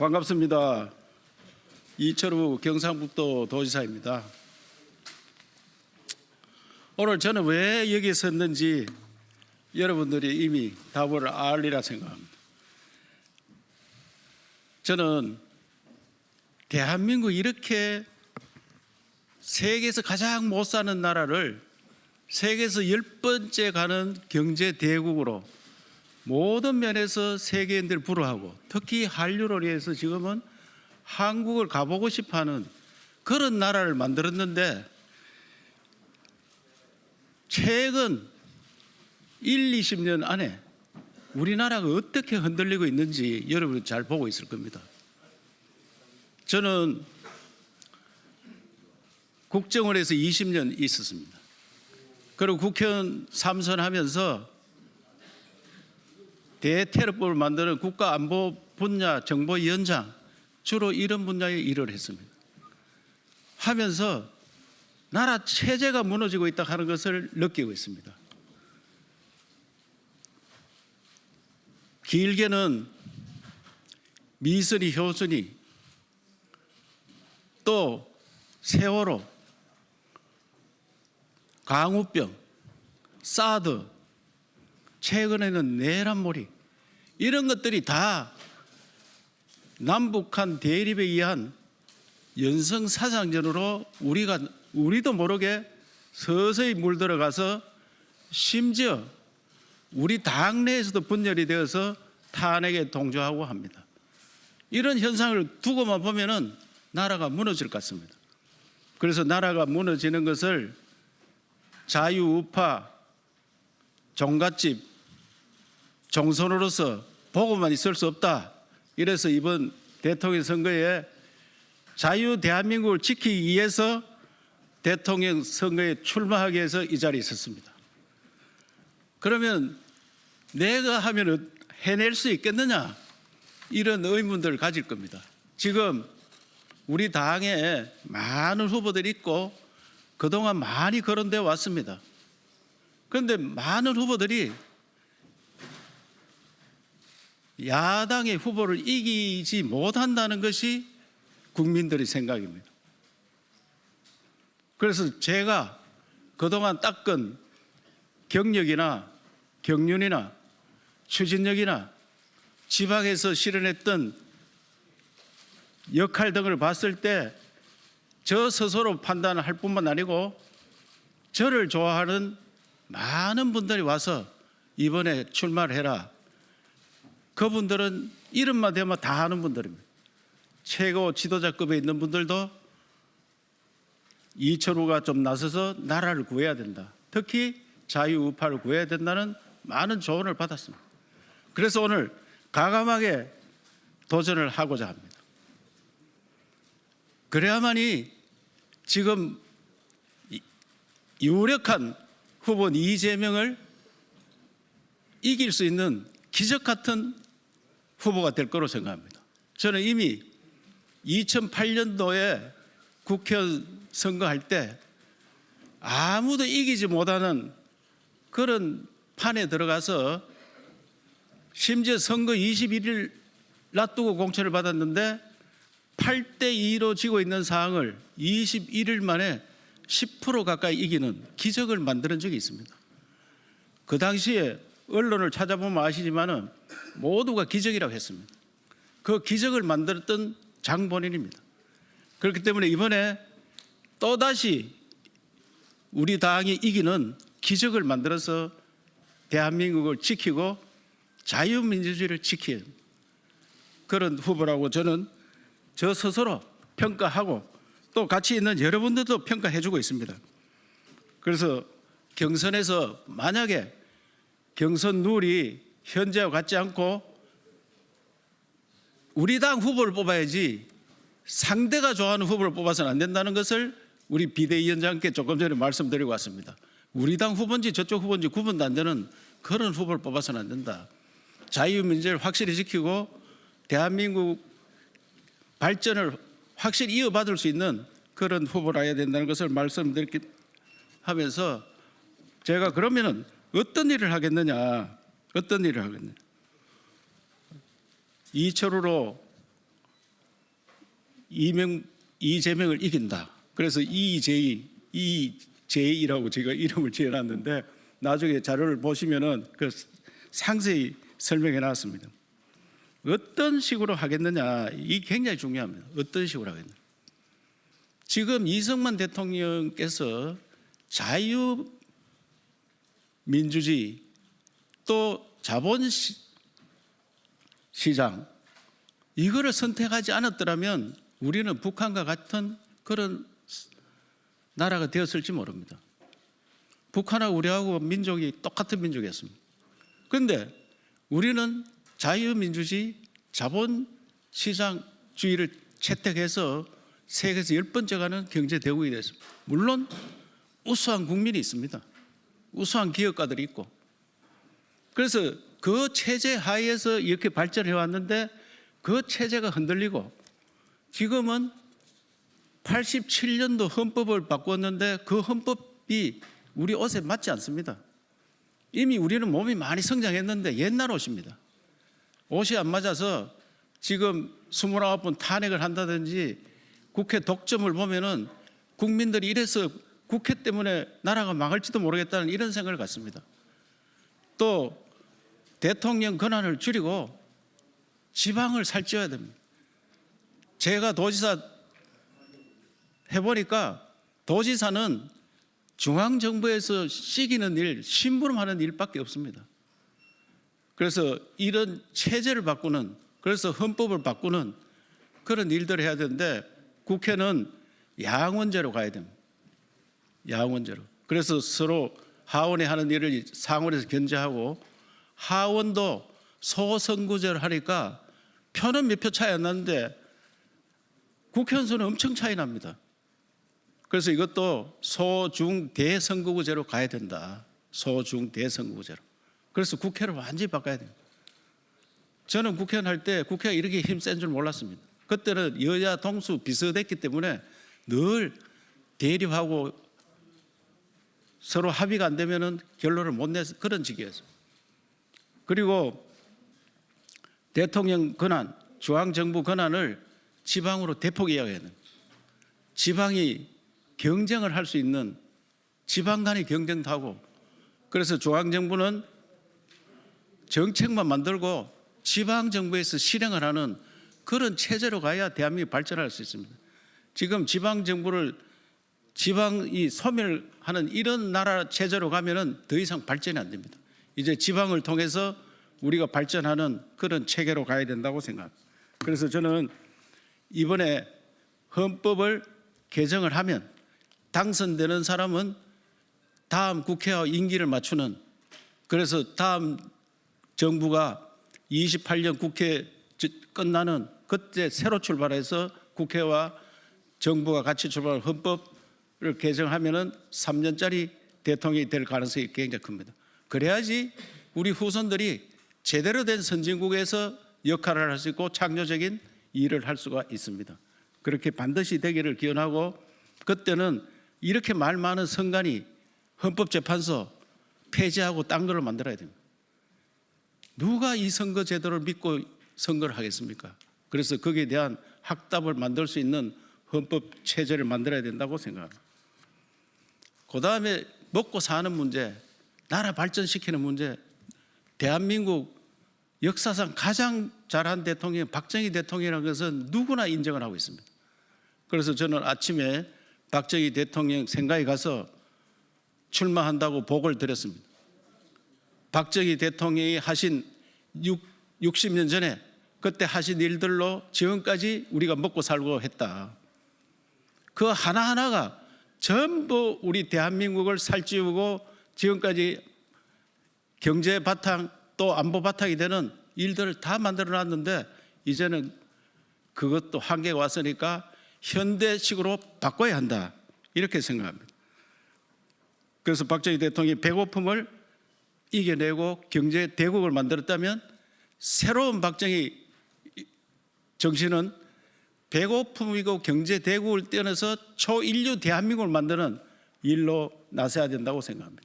반갑습니다. 이철우 경상북도 도지사입니다. 오늘 저는 왜 여기에 섰는지 여러분들이 이미 답을 알리라 생각합니다. 저는 대한민국 이렇게 세계에서 가장 못 사는 나라를 세계에서 10번째 가는 경제 대국으로 모든 면에서 세계인들 불허하고 특히 한류를 위해서 지금은 한국을 가보고 싶어하는 그런 나라를 만들었는데 최근 20년 안에 우리나라가 어떻게 흔들리고 있는지 여러분 잘 보고 있을 겁니다. 저는 국정원에서 20년 있었습니다. 그리고 국회의원 3선 하면서 대테러법을 만드는 국가안보 분야 정보위원장 주로 이런 분야의 일을 했습니다. 하면서 나라 체제가 무너지고 있다 하는 것을 느끼고 있습니다. 길게는 미선이, 효순이, 또 세월호, 강우병, 사드, 최근에는 내란몰이 이런 것들이 다 남북한 대립에 의한 연성사상전으로 우리도 모르게 서서히 물들어가서 심지어 우리 당 내에서도 분열이 되어서 탄핵에 동조하고 합니다. 이런 현상을 두고만 보면은 나라가 무너질 것 같습니다. 그래서 나라가 무너지는 것을 자유우파, 종갓집, 종손으로서 보고만 있을 수 없다. 이래서 이번 대통령 선거에 자유 대한민국을 지키기 위해서 대통령 선거에 출마하기 위해서 이 자리에 있었습니다. 그러면 내가 하면 해낼 수 있겠느냐? 이런 의문들을 가질 겁니다. 지금 우리 당에 많은 후보들이 있고 그동안 많이 거론되어 왔습니다. 그런데 많은 후보들이 야당의 후보를 이기지 못한다는 것이 국민들의 생각입니다. 그래서 제가 그동안 닦은 경력이나 경륜이나 추진력이나 지방에서 실현했던 역할 등을 봤을 때 저 스스로 판단을 할 뿐만 아니고 저를 좋아하는 많은 분들이 와서 이번에 출마를 해라. 그분들은 이름만 대면 다 아는 분들입니다. 최고 지도자급에 있는 분들도 이철우가 좀 나서서 나라를 구해야 된다. 특히 자유우파를 구해야 된다는 많은 조언을 받았습니다. 그래서 오늘 과감하게 도전을 하고자 합니다. 그래야만이 지금 유력한 후보 이재명을 이길 수 있는 기적 같은 후보가 될 거로 생각합니다. 저는 이미 2008년도에 국회의원 선거할 때 아무도 이기지 못하는 그런 판에 들어가서 심지어 선거 21일 놔두고 공천을 받았는데 8대2로 지고 있는 상황을 21일 만에 10% 가까이 이기는 기적을 만드는 적이 있습니다. 그 당시에 언론을 찾아보면 아시지만은 모두가 기적이라고 했습니다. 그 기적을 만들었던 장본인입니다. 그렇기 때문에 이번에 또다시 우리 당이 이기는 기적을 만들어서 대한민국을 지키고 자유민주주의를 지키는 그런 후보라고 저는 저 스스로 평가하고 또 같이 있는 여러분들도 평가해 주고 있습니다. 그래서 경선에서 만약에 경선 룰이 현재와 같지 않고 우리 당 후보를 뽑아야지 상대가 좋아하는 후보를 뽑아서는 안 된다는 것을 우리 비대위원장께 조금 전에 말씀드리고 왔습니다. 우리 당 후보인지 저쪽 후보인지 구분도 안 되는 그런 후보를 뽑아서는 안 된다. 자유민주를 확실히 지키고 대한민국 발전을 확실히 이어받을 수 있는 그런 후보를 해야 된다는 것을 말씀드리기 하면서 제가 그러면은 어떤 일을 하겠느냐, 어떤 일을 하겠느냐. 이철우로 이재명을 이긴다. 그래서 이재이라고 제가 이름을 지어놨는데 나중에 자료를 보시면은 그 상세히 설명해 놨습니다. 어떤 식으로 하겠느냐, 이 굉장히 중요합니다. 어떤 식으로 하겠느냐. 지금 이승만 대통령께서 자유민주주의 또 자본시장 이거를 선택하지 않았더라면 우리는 북한과 같은 그런 나라가 되었을지 모릅니다. 북한하고 우리하고 민족이 똑같은 민족이었습니다. 그런데 우리는 자유민주주의, 자본시장주의를 채택해서 세계에서 10번째 가는 경제대국이 됐습니다. 물론 우수한 국민이 있습니다. 우수한 기업가들이 있고. 그래서 그 체제 하에서 이렇게 발전해 왔는데 그 체제가 흔들리고 지금은 87년도 헌법을 바꿨는데 그 헌법이 우리 옷에 맞지 않습니다. 이미 우리는 몸이 많이 성장했는데 옛날 옷입니다. 옷이 안 맞아서 지금 29번 탄핵을 한다든지 국회 독점을 보면은 국민들이 이래서 국회 때문에 나라가 망할지도 모르겠다는 이런 생각을 갖습니다. 또 대통령 권한을 줄이고 지방을 살찌워야 됩니다. 제가 도지사 해보니까 도지사는 중앙정부에서 시키는 일, 심부름하는 일밖에 없습니다. 그래서 이런 체제를 바꾸는, 그래서 헌법을 바꾸는 그런 일들을 해야 되는데 국회는 양원제로 가야 됩니다. 양원제로. 그래서 서로 하원에 하는 일을 상원에서 견제하고 하원도 소선거제로 하니까 표는 몇 표 차이 안 나는데 국회의원 수는 엄청 차이 납니다. 그래서 이것도 소중대선거구제로 가야 된다. 소중대선거구제로. 그래서 국회를 완전히 바꿔야 됩니다. 저는 국회의원 할 때 국회가 이렇게 힘센 줄 몰랐습니다. 그때는 여야 동수 비슷했기 때문에 늘 대립하고 서로 합의가 안 되면 결론을 못 내서 그런 직이었어요. 그리고 대통령 권한, 중앙정부 권한을 지방으로 대폭 이야기해야 됩니다. 지방이 경쟁을 할 수 있는 지방 간의 경쟁도 하고 그래서 중앙정부는 정책만 만들고 지방정부에서 실행을 하는 그런 체제로 가야 대한민국이 발전할 수 있습니다. 지금 지방정부를 지방이 소멸하는 이런 나라 체제로 가면은 더 이상 발전이 안 됩니다. 이제 지방을 통해서 우리가 발전하는 그런 체계로 가야 된다고 생각합니다. 그래서 저는 이번에 헌법을 개정을 하면 당선되는 사람은 다음 국회와 임기를 맞추는 그래서 다음 정부가 28년 국회 끝나는 그때 새로 출발해서 국회와 정부가 같이 출발하는 헌법을 개정하면은 3년짜리 대통령이 될 가능성이 굉장히 큽니다. 그래야지 우리 후손들이 제대로 된 선진국에서 역할을 할 수 있고 창조적인 일을 할 수가 있습니다. 그렇게 반드시 되기를 기원하고 그때는 이렇게 말 많은 선관위 헌법재판소 폐지하고 딴 거를 만들어야 됩니다. 누가 이 선거 제도를 믿고 선거를 하겠습니까? 그래서 거기에 대한 확답을 만들 수 있는 헌법 체제를 만들어야 된다고 생각합니다. 그다음에 먹고 사는 문제, 나라 발전시키는 문제, 대한민국 역사상 가장 잘한 대통령 박정희 대통령이라는 것은 누구나 인정을 하고 있습니다. 그래서 저는 아침에 박정희 대통령 생가에 가서 출마한다고 보고를 드렸습니다. 박정희 대통령이 하신 60년 전에 그때 하신 일들로 지금까지 우리가 먹고 살고 했다. 그 하나하나가 전부 우리 대한민국을 살찌우고 지금까지 경제 바탕 또 안보 바탕이 되는 일들을 다 만들어 놨는데 이제는 그것도 한계가 왔으니까 현대식으로 바꿔야 한다. 이렇게 생각합니다. 그래서 박정희 대통령이 배고픔을 이겨내고 경제 대국을 만들었다면 새로운 박정희 정신은 배고픔이고 경제 대국을 떼어내서 초인류 대한민국을 만드는 일로 나서야 된다고 생각합니다.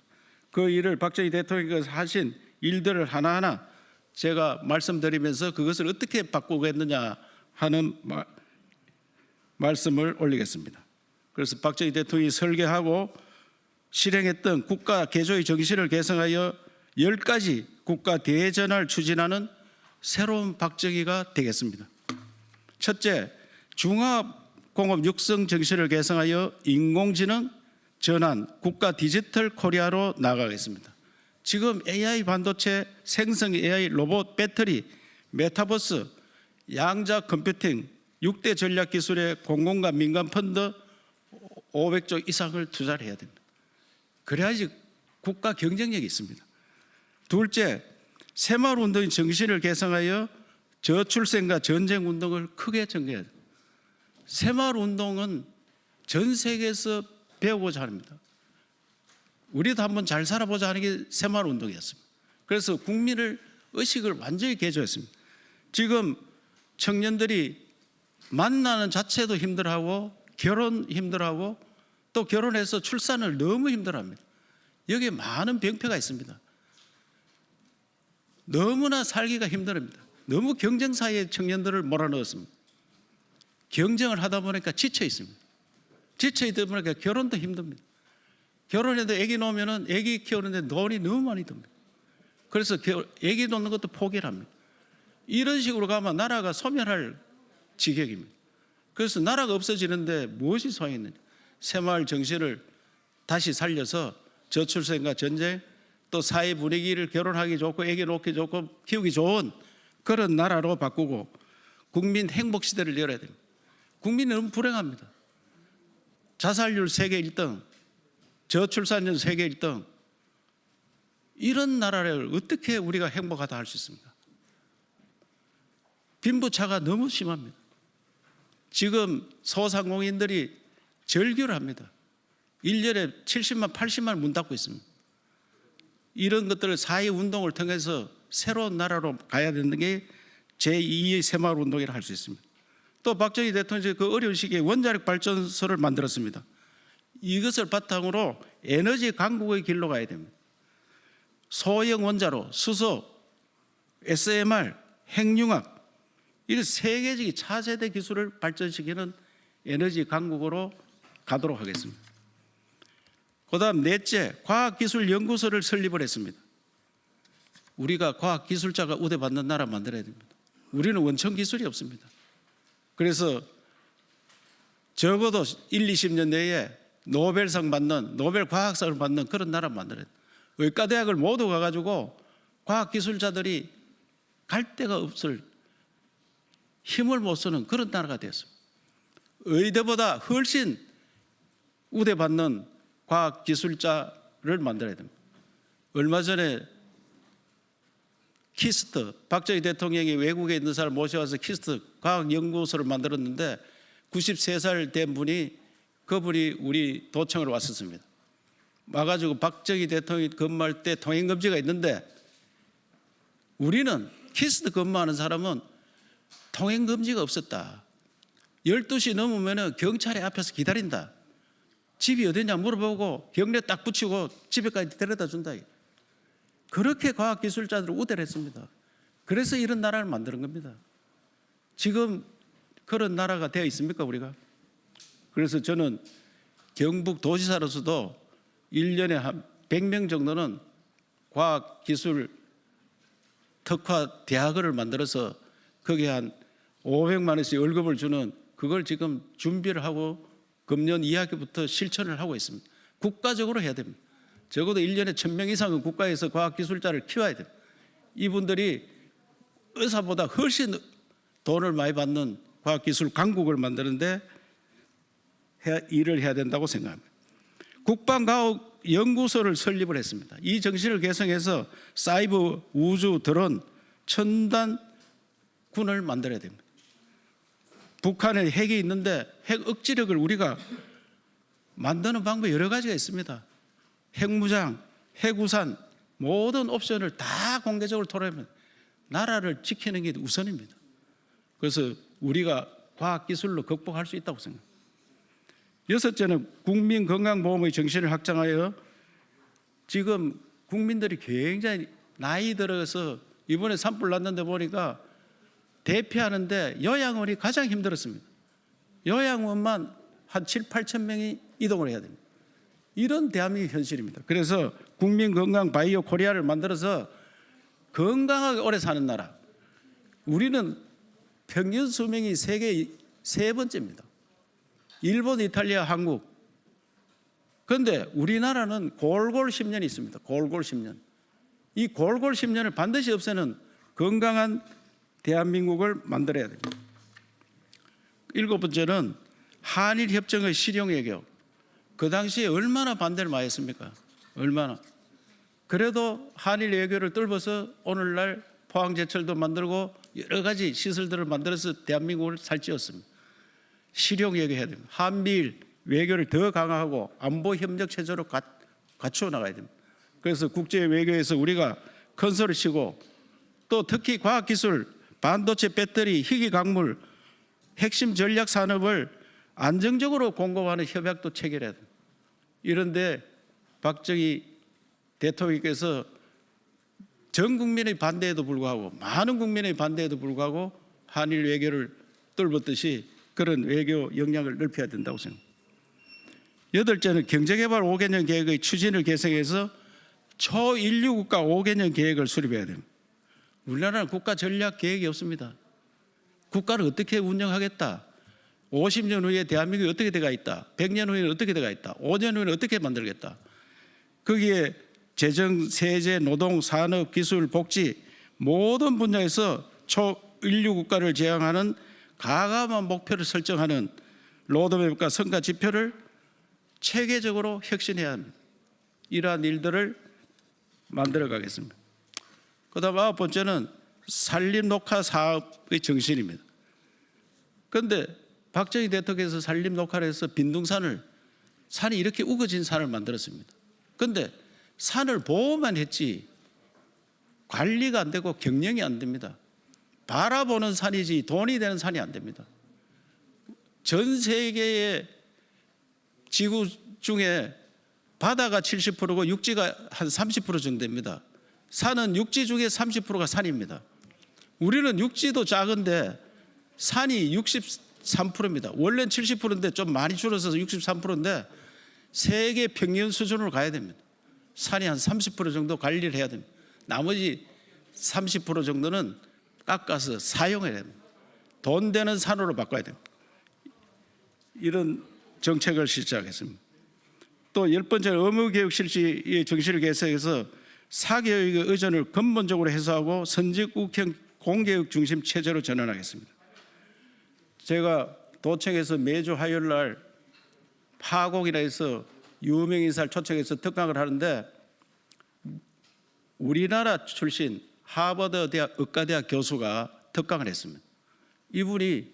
그 일을 박정희 대통령께서 하신 일들을 하나하나 제가 말씀드리면서 그것을 어떻게 바꾸겠느냐 하는 말씀을 올리겠습니다. 그래서 박정희 대통령이 설계하고 실행했던 국가 개조의 정신을 개성하여 10가지 국가 대전환을 추진하는 새로운 박정희가 되겠습니다. 첫째, 중화공업 육성 정신을 개성하여 인공지능 전환 국가 디지털 코리아로 나아가겠습니다. 지금 AI 반도체, 생성 AI, 로봇, 배터리, 메타버스, 양자 컴퓨팅, 6대 전략 기술의 공공과 민간 펀드 500조 이상을 투자를 해야 됩니다. 그래야지 국가 경쟁력이 있습니다. 둘째, 새마을운동의 정신을 개성하여 저출생과 전쟁운동을 크게 전개해야 됩니다. 새마을운동은 전 세계에서 배우고자 합니다. 우리도 한번 잘 살아보자 하는 게 새마을운동이었습니다. 그래서 국민을 의식을 완전히 개조했습니다. 지금 청년들이 만나는 자체도 힘들어하고 결혼 힘들어하고 또 결혼해서 출산을 너무 힘들어합니다. 여기에 많은 병폐가 있습니다. 너무나 살기가 힘듭니다. 너무 경쟁사회에 청년들을 몰아넣었습니다. 경쟁을 하다 보니까 지쳐 있습니다. 지쳐 있다 보니까 결혼도 힘듭니다. 결혼해도 아기 놓으면 아기 키우는데 돈이 너무 많이 듭니다. 그래서 아기 놓는 것도 포기를 합니다. 이런 식으로 가면 나라가 소멸할 지경입니다. 그래서 나라가 없어지는데 무엇이 소용이 있느냐. 새마을 정신을 다시 살려서 저출생과 전쟁 또 사회 분위기를 결혼하기 좋고 아기 놓기 좋고 키우기 좋은 그런 나라로 바꾸고 국민 행복 시대를 열어야 됩니다. 국민이 너무 불행합니다. 자살률 세계 1등, 저출산율 세계 1등, 이런 나라를 어떻게 우리가 행복하다 할 수 있습니까? 빈부차가 너무 심합니다. 지금 소상공인들이 절규를 합니다. 1년에 70만, 80만 문 닫고 있습니다. 이런 것들을 사회운동을 통해서 새로운 나라로 가야 되는 게 제2의 새마을운동이라 할 수 있습니다. 또 박정희 대통령이 그 어려운 시기에 원자력 발전소를 만들었습니다. 이것을 바탕으로 에너지 강국의 길로 가야 됩니다. 소형 원자로, 수소, SMR, 핵융합, 이런 세계적인 차세대 기술을 발전시키는 에너지 강국으로 가도록 하겠습니다. 그 다음 넷째, 과학기술연구소를 설립을 했습니다. 우리가 과학기술자가 우대받는 나라 만들어야 됩니다. 우리는 원천기술이 없습니다. 그래서 적어도 1, 20년 내에 노벨상 받는, 노벨 과학상을 받는 그런 나라 만들어야 됩니다. 의과대학을 모두 가가지고 과학기술자들이 갈 데가 없을 힘을 못 쓰는 그런 나라가 되었습니다. 의대보다 훨씬 우대받는 과학기술자를 만들어야 됩니다. 얼마 전에 키스트, 박정희 대통령이 외국에 있는 사람을 모셔와서 키스트 과학연구소를 만들었는데 93살 된 분이 그분이 우리 도청으로 왔었습니다. 와가지고 박정희 대통령이 근무할 때 통행금지가 있는데 우리는 키스트 근무하는 사람은 통행금지가 없었다. 12시 넘으면 경찰이 앞에서 기다린다. 집이 어디냐 물어보고 경례 딱 붙이고 집에까지 데려다 준다. 그렇게 과학기술자들을 우대를 했습니다. 그래서 이런 나라를 만드는 겁니다. 지금 그런 나라가 되어 있습니까 우리가? 그래서 저는 경북 도지사로서도 1년에 한 100명 정도는 과학기술 특화 대학을 만들어서 거기에 한 500만 원씩 월급을 주는 그걸 지금 준비를 하고 금년 2학기부터 실천을 하고 있습니다. 국가적으로 해야 됩니다. 적어도 1년에 1000명 이상은 국가에서 과학기술자를 키워야 됩니다. 이분들이 의사보다 훨씬 돈을 많이 받는 과학기술 강국을 만드는데 일을 해야 된다고 생각합니다. 국방과학연구소를 설립을 했습니다. 이 정신을 개성해서 사이버, 우주, 드론, 첨단 군을 만들어야 됩니다. 북한에 핵이 있는데 핵 억지력을 우리가 만드는 방법이 여러 가지가 있습니다. 핵무장, 핵우산 모든 옵션을 다 공개적으로 토론하면 나라를 지키는 게 우선입니다. 그래서 우리가 과학기술로 극복할 수 있다고 생각합니다. 여섯째는 국민건강보험의 정신을 확장하여 지금 국민들이 굉장히 나이 들어서 이번에 산불 났는데 보니까 대피하는데 요양원이 가장 힘들었습니다. 요양원만 한 7, 8천 명이 이동을 해야 됩니다. 이런 대한민국 현실입니다. 그래서 국민건강 바이오 코리아를 만들어서 건강하게 오래 사는 나라. 우리는 평균 수명이 세계 세 번째입니다. 일본, 이탈리아, 한국. 그런데 우리나라는 골골 10년이 있습니다. 골골 10년. 이 골골 10년을 반드시 없애는 건강한 대한민국을 만들어야 됩니다. 일곱 번째는 한일 협정의 실용 외교. 그 당시에 얼마나 반대를 많이 했습니까? 얼마나. 그래도 한일 외교를 뚫어서 오늘날 포항제철도 만들고 여러 가지 시설들을 만들어서 대한민국을 살찌웠습니다. 실용 외교해야 됩니다. 한미일 외교를 더 강화하고 안보 협력 체제로 갖추어 나가야 됩니다. 그래서 국제 외교에서 우리가 큰 소리 치고 또 특히 과학기술, 반도체, 배터리, 희귀 광물, 핵심 전략 산업을 안정적으로 공급하는 협약도 체결해야 됩니다. 이런데 박정희 대통령께서 전 국민의 반대에도 불구하고 많은 국민의 반대에도 불구하고 한일 외교를 뚫었듯이 그런 외교 역량을 넓혀야 된다고 생각합니다. 여덟째는 경제개발 5개년 계획의 추진을 개성해서 초인류 국가 5개년 계획을 수립해야 됩니다. 우리나라는 국가 전략 계획이 없습니다. 국가를 어떻게 운영하겠다. 50년 후에 대한민국이 어떻게 돼가 있다. 100년 후에는 어떻게 돼가 있다. 5년 후에는 어떻게 만들겠다. 거기에 재정, 세제, 노동, 산업, 기술, 복지 모든 분야에서 초인류 국가를 지향하는 가감한 목표를 설정하는 로드맵과 성과 지표를 체계적으로 혁신해야 합니다. 이러한 일들을 만들어 가겠습니다. 그 다음 9번째는 산림 녹화 사업의 정신입니다. 그런데 박정희 대통령께서 산림 녹화를 해서 빈둥산을, 산이 이렇게 우거진 산을 만들었습니다. 그런데 산을 보호만 했지 관리가 안 되고 경영이 안 됩니다. 바라보는 산이지 돈이 되는 산이 안 됩니다. 전 세계의 지구 중에 바다가 70%고 육지가 한 30% 정도 됩니다. 산은 육지 중에 30%가 산입니다. 우리는 육지도 작은데 산이 63%입니다. 원래는 70%인데 좀 많이 줄어서 63%인데 세계 평균 수준으로 가야 됩니다. 산이 한 30% 정도 관리를 해야 됩니다. 나머지 30% 정도는 깎아서 사용해야 됩니다. 돈 되는 산으로 바꿔야 됩니다. 이런 정책을 실시하겠습니다. 또 10번째 의무교육 실시의 정신을 개선해서 사교육의 의존을 근본적으로 해소하고 선진국형 공교육 중심 체제로 전환하겠습니다. 제가 도청에서 매주 화요일 날 파공이라 해서 유명 인사를 초청해서 특강을 하는데 우리나라 출신 하버드 대학 의과대학 교수가 특강을 했습니다. 이분이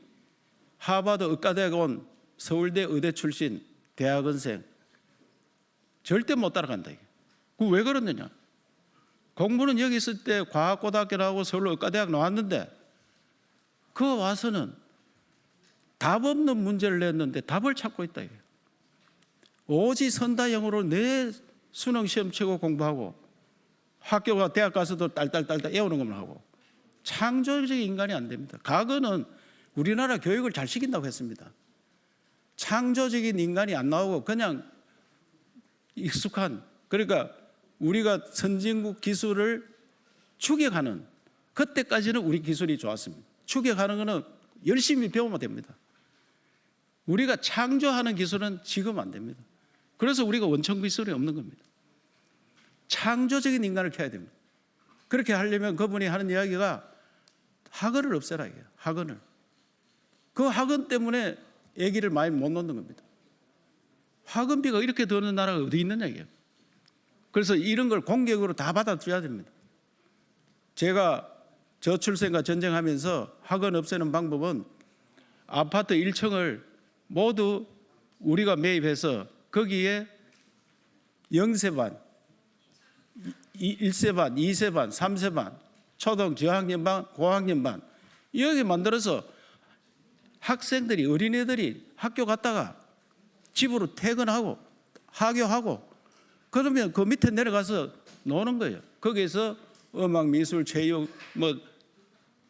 하버드 의과대학 온 서울대 의대 출신 대학원생 절대 못 따라간다. 그 왜 그러느냐? 공부는 여기 있을 때 과학고등학교 나오고 서울 의과대학 나왔는데 그 와서는 답 없는 문제를 냈는데 답을 찾고 있다. 오지 선다형으로 내 수능 시험 치고 공부하고 학교가 대학 가서도 딸딸딸딸 애우는 것만 하고 창조적인 인간이 안 됩니다. 과거는 우리나라 교육을 잘 시킨다고 했습니다. 창조적인 인간이 안 나오고 그냥 익숙한, 그러니까 우리가 선진국 기술을 추격하는, 그때까지는 우리 기술이 좋았습니다. 추격하는 것은 열심히 배우면 됩니다. 우리가 창조하는 기술은 지금 안 됩니다. 그래서 우리가 원천 기술이 없는 겁니다. 창조적인 인간을 켜야 됩니다. 그렇게 하려면 그분이 하는 이야기가 학원을 없애라 이게요. 학원을. 그 학원 때문에 아기를 많이 못 놓는 겁니다. 학원비가 이렇게 드는 나라가 어디 있느냐 이게요. 그래서 이런 걸 공격으로 다 받아줘야 됩니다. 제가 저출생과 전쟁하면서 학원 없애는 방법은 아파트 1층을 모두 우리가 매입해서 거기에 0세반, 1세반, 2세반, 3세반, 초등 저학년반, 고학년반 여기 만들어서 학생들이, 어린애들이 학교 갔다가 집으로 퇴근하고 하교하고 그러면 그 밑에 내려가서 노는 거예요. 거기에서 음악, 미술, 체육,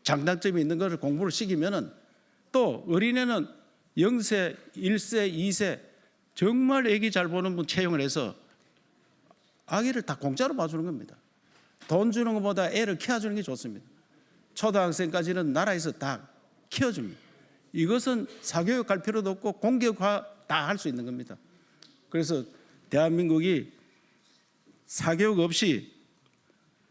장단점이 있는 것을 공부를 시키면은 또 어린애는 0세, 1세, 2세 정말 애기 잘 보는 분 채용을 해서 아기를 다 공짜로 봐주는 겁니다. 돈 주는 것보다 애를 키워주는 게 좋습니다. 초등학생까지는 나라에서 다 키워줍니다. 이것은 사교육 할 필요도 없고 공교육화 다 할 수 있는 겁니다. 그래서 대한민국이 사교육 없이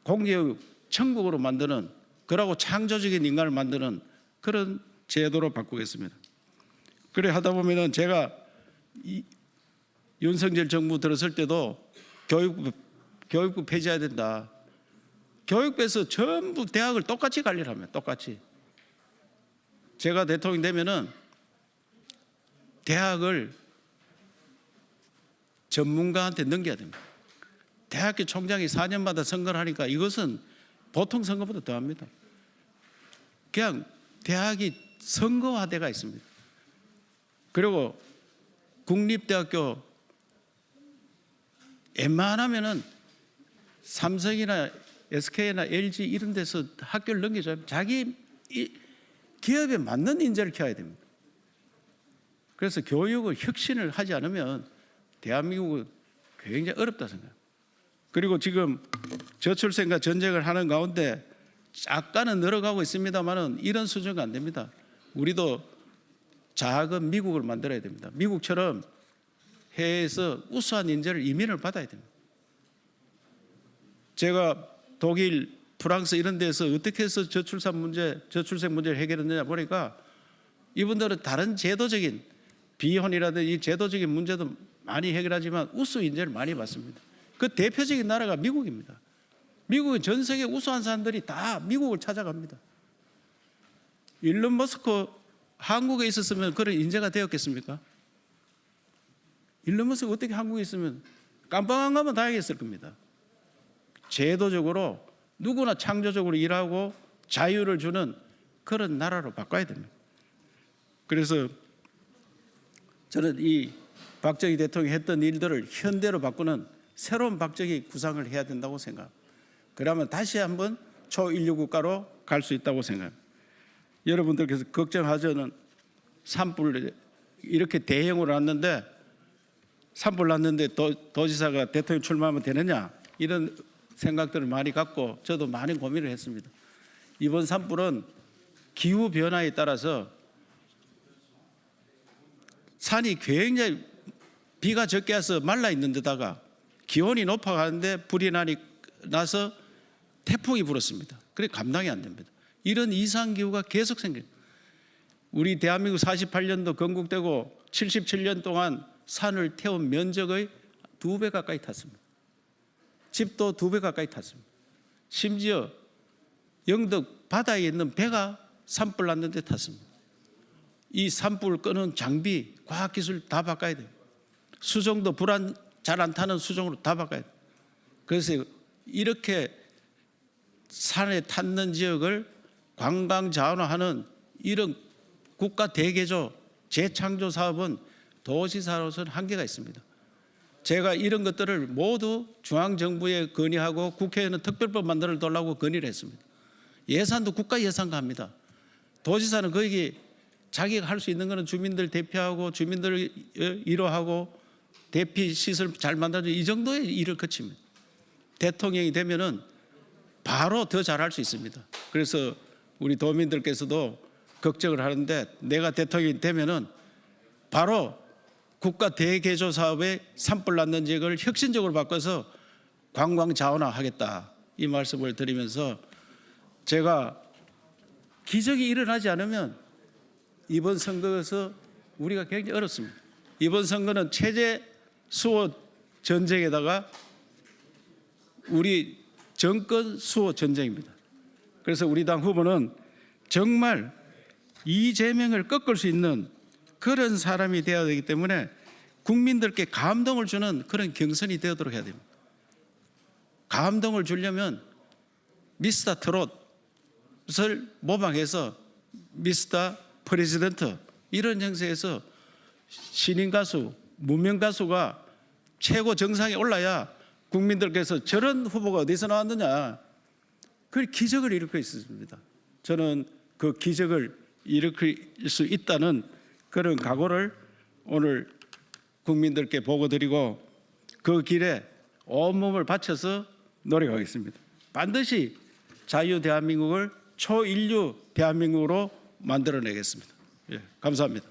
공교육 천국으로 만드는, 그러고 창조적인 인간을 만드는 그런 제도로 바꾸겠습니다. 그래 하다 보면은 제가 윤석열 정부 들었을 때도 교육부 폐지해야 된다. 교육부에서 전부 대학을 똑같이 관리를 합니다. 똑같이. 제가 대통령 되면은 대학을 전문가한테 넘겨야 됩니다. 대학교 총장이 4년마다 선거를 하니까 이것은 보통 선거보다 더합니다. 그냥 대학이 선거화돼가 있습니다. 그리고 국립대학교 웬만하면은 삼성이나 SK나 LG 이런 데서 학교를 넘겨줘야 자기 기업에 맞는 인재를 키워야 됩니다. 그래서 교육을 혁신을 하지 않으면 대한민국은 굉장히 어렵다 생각합니다. 그리고 지금 저출생과 전쟁을 하는 가운데 약간은 늘어가고 있습니다만은 이런 수준은 안 됩니다. 우리도 작은 미국을 만들어야 됩니다. 미국처럼 해외에서 우수한 인재를 이민을 받아야 됩니다. 제가 독일, 프랑스 이런 데서 어떻게 해서 저출생 문제를 해결했느냐 보니까 이분들은 다른 제도적인 비혼이라든지 제도적인 문제도 많이 해결하지만 우수 인재를 많이 받습니다. 그 대표적인 나라가 미국입니다. 미국의 전 세계 우수한 사람들이 다 미국을 찾아갑니다. 일론 머스크 한국에 있었으면 그런 인재가 되었겠습니까? 일론 머스크 어떻게 한국에 있으면 깜빵 안 가면 다행했을 겁니다. 제도적으로 누구나 창조적으로 일하고 자유를 주는 그런 나라로 바꿔야 됩니다. 그래서 저는 이 박정희 대통령이 했던 일들을 현대로 바꾸는 새로운 박정희 구상을 해야 된다고 생각합니다. 그러면 다시 한번 초인류 국가로 갈 수 있다고 생각합니다. 여러분들께서 걱정하자는 산불 이렇게 대형으로 났는데 산불 났는데 도지사가 대통령 출마하면 되느냐 이런 생각들을 많이 갖고 저도 많은 고민을 했습니다. 이번 산불은 기후 변화에 따라서 산이 굉장히 비가 적게 와서 말라 있는 데다가 기온이 높아가는데 불이 나서 태풍이 불었습니다. 그래 감당이 안 됩니다. 이런 이상기후가 계속 생겨요. 우리 대한민국 48년도 건국되고 77년 동안 산을 태운 면적의 2배 가까이 탔습니다. 집도 2배 가까이 탔습니다. 심지어 영덕 바다에 있는 배가 산불 났는데 탔습니다. 이 산불 끄는 장비, 과학기술 다 바꿔야 돼요. 수정도 잘 안 타는 수정으로 다 바꿔야 돼요. 그래서 이렇게 산에 탔는 지역을 관광 자원화하는 이런 국가 대개조 재창조 사업은 도시사로서는 한계가 있습니다. 제가 이런 것들을 모두 중앙정부에 건의하고 국회에는 특별법 만들어 달라고 건의를 했습니다. 예산도 국가 예산과 합니다. 도지사는 거기 자기가 할 수 있는 것은 주민들 대피하고 주민들을 위로하고 대피 시설 잘 만들어주고 이 정도의 일을 거칩니다. 대통령이 되면은 바로 더 잘할 수 있습니다. 그래서 우리 도민들께서도 걱정을 하는데 내가 대통령이 되면은 바로 국가 대개조 사업에 산불 났는 지역을 혁신적으로 바꿔서 관광 자원화하겠다 이 말씀을 드리면서 제가 기적이 일어나지 않으면 이번 선거에서 우리가 굉장히 어렵습니다. 이번 선거는 체제 수호 전쟁에다가 우리 정권 수호 전쟁입니다. 그래서 우리 당 후보는 정말 이재명을 꺾을 수 있는 그런 사람이 되어야 되기 때문에 국민들께 감동을 주는 그런 경선이 되도록 해야 됩니다. 감동을 주려면 미스터 트롯을 모방해서 미스터 프레지던트 이런 형태에서 신인 가수, 무명 가수가 최고 정상에 올라야 국민들께서 저런 후보가 어디서 나왔느냐 그 기적을 일으켜 있습니다. 저는 그 기적을 일으킬 수 있다는 그런 각오를 오늘 국민들께 보고드리고 그 길에 온몸을 바쳐서 노력하겠습니다. 반드시 자유 대한민국을 초인류 대한민국으로 만들어내겠습니다. 예, 감사합니다.